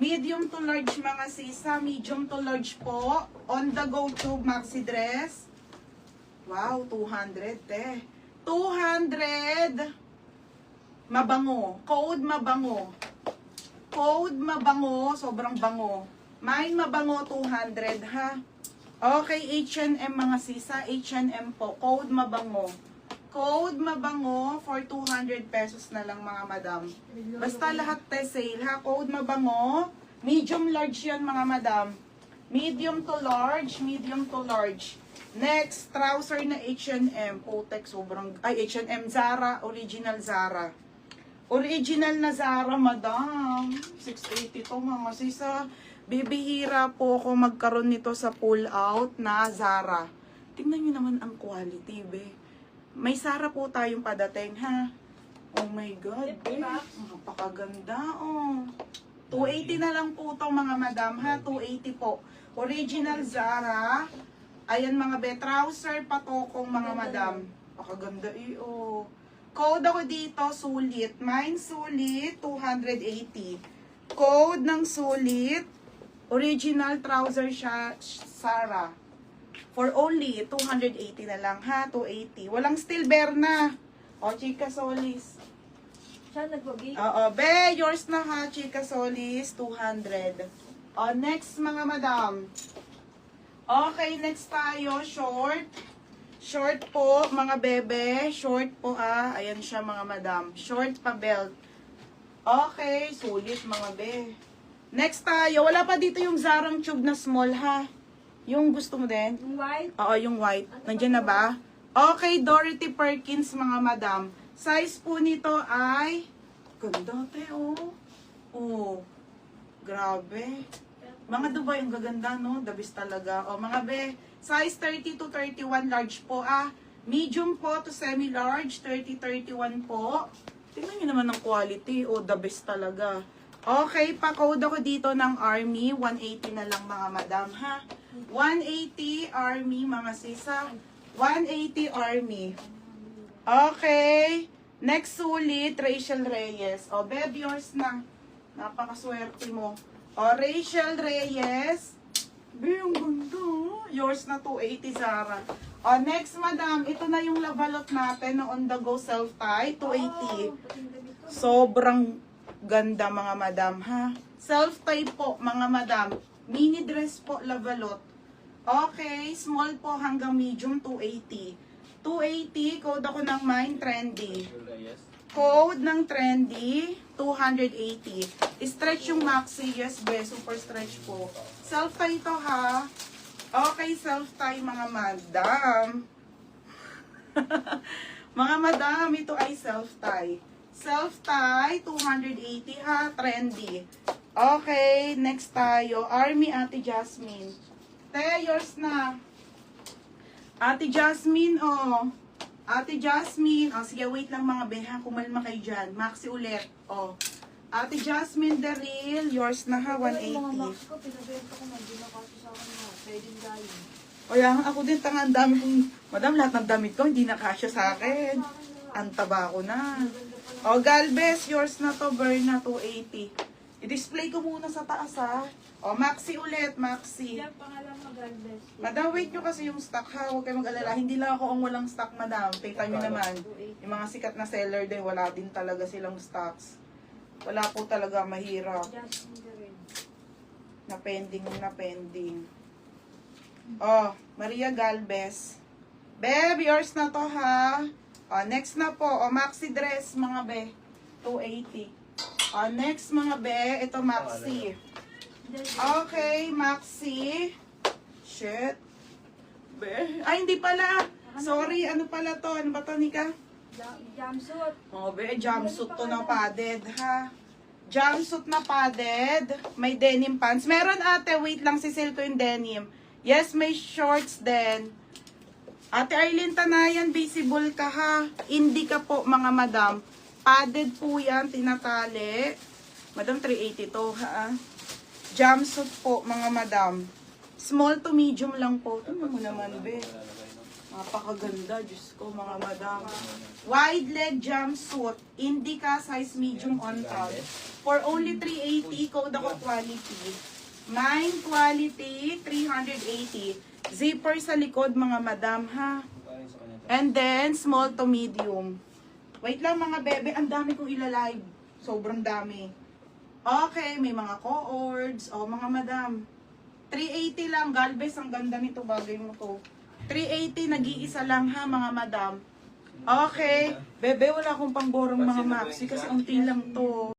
Medium to large mga sisa, medium to large po. On the go to maxi dress. Wow, 200 eh. 200. Mabango. Code mabango. Code mabango, sobrang bango. Mine mabango 200 ha. Okay, H&M mga sisa, H&M po. Code mabango. Code mabango for 200 pesos na lang mga madam. Basta lahat sale ha. Code mabango. Medium large yan mga madam. Medium to large. Medium to large. Next, trouser na H&M. Potex, sobrang, ay H&M Zara. Original Zara. Original na Zara madam. 680 to mga sisa. Bibihira po ako magkaroon nito sa pull out na Zara. Tingnan nyo naman ang quality be. May Zara po tayong padating, ha? Oh my God, eh. Napakaganda, oh. 280 na lang po itong mga madam, ha? 280 po. Original Zara. Ayan mga be, trouser patokong mga madam. Napakaganda, eh, oh. Code ako dito, sulit. Mine sulit, 280. Code ng sulit. Original trouser siya, Zara. For only 280 na lang ha, 280. Walang steel bear na. O, Chika Solis. Siya nagbagi. Oo, be, yours na ha, Chika Solis, 200. O, next mga madam. Okay, next tayo, short. Short po, mga bebe. Short po ha. Ayan siya mga madam. Short pa belt. Okay, sulit mga be. Next tayo, wala pa dito yung Zarang tube na small ha. Yung gusto mo din? Yung white? Oo, yung white. Nandiyan na ba? Okay, Dorothy Perkins mga madam. Size po nito ay... Ganda, te, oh. Oh, grabe. Mga Dubai, ang gaganda, no? The best talaga. O, mga be, size 30 to 31 large po, ah. Medium po to semi-large, 30-31 po. Tingnan nyo naman ang quality. O, the best talaga. Okay, pa-code ako dito ng Army. 180 na lang mga madam, ha? 180 Army, mga sisa. 180 Army. Okay. Next sulit, Rachel Reyes. O, babe, yours na. Napakaswerte mo. O, Rachel Reyes. Be, ang ganda. Yours na 280, Zara. O, next, madam. Ito na yung labalot natin na on-the-go self-tie. 280. Sobrang ganda, mga madam, ha? Self-tie po, mga madam. Mini dress po, labalot. Okay, small po hanggang medium, 280. 280, code ako ng mine, trendy. Code ng trendy, 280. Stretch yung maxi, yes be, super stretch po. Self-tie ito ha. Okay, self-tie mga madam. Mga madam, ito ay self-tie. Self-tie, 280 ha, trendy. Okay, next tayo. Army Ate Jasmine. Te, yours na. Ate Jasmine, oh. Ate Jasmine. Oh, sige, wait lang mga beha. Kumalma kayo dyan. Maxi ulit. Oh. Ate Jasmine Daryl, yours na ha, 180. Mga max ko, pinabenta ko na. Hindi na kasi sa akin na. Pwedeng galing. O yan, ako din, tanga, ang dami kong, madam, lahat ng damit ko, hindi na kasya sa akin. Ang taba ko na. O, Galvez, yours na to, Berna, 280. I-display ko muna sa taas, ha. O, Maxi ulit, Maxi. Yan, pangalan mo, Galvez. Madam, wait nyo kasi yung stock, ha. Huwag kayo mag-alala. Hindi lang ako ang walang stock, madam. Kita nyo naman. Yung mga sikat na seller din, wala din talaga silang stocks. Wala po talaga, mahirap. Jasmine ka rin. Na pending. Oh, Maria Galvez. Beb, yours na to, ha. Oh, next na po. Oh, maxi dress, mga be. 280. Oh, next, mga be. Ito, maxi. Okay, maxi. Shit. Be. Ay, hindi pala. Sorry, ano pala to? Ano ba to, Nika? Jumpsuit. Oh, be, jumpsuit to na padded, ha? Jumpsuit na padded. May denim pants. Meron ate, wait lang, sisil ko yung denim. Yes, may shorts din. Ate Arlene Tanayan, visible ka ha. Hindi ka po, mga madam. Padded po yan, tinatali. Madam, 380 to ha. Jumpsuit po, mga madam. Small to medium lang po. Tingnan mo naman, be. Napakaganda, Diyos ko, mga madam. Wide leg jumpsuit, indica size medium on top. For only 380, code ako quality. Mine quality, 380. Zipper sa likod, mga madam, ha? And then, small to medium. Wait lang, mga bebe, ang dami kong ilalive. Sobrang dami. Okay, may mga cords. O, mga madam. 380 lang, Galvez, ang ganda nito, bagay mo to. 380, nag-iisa lang ha, mga madam. Okay. Bebe, wala akong pangborong mga maxi kasi unti lang to.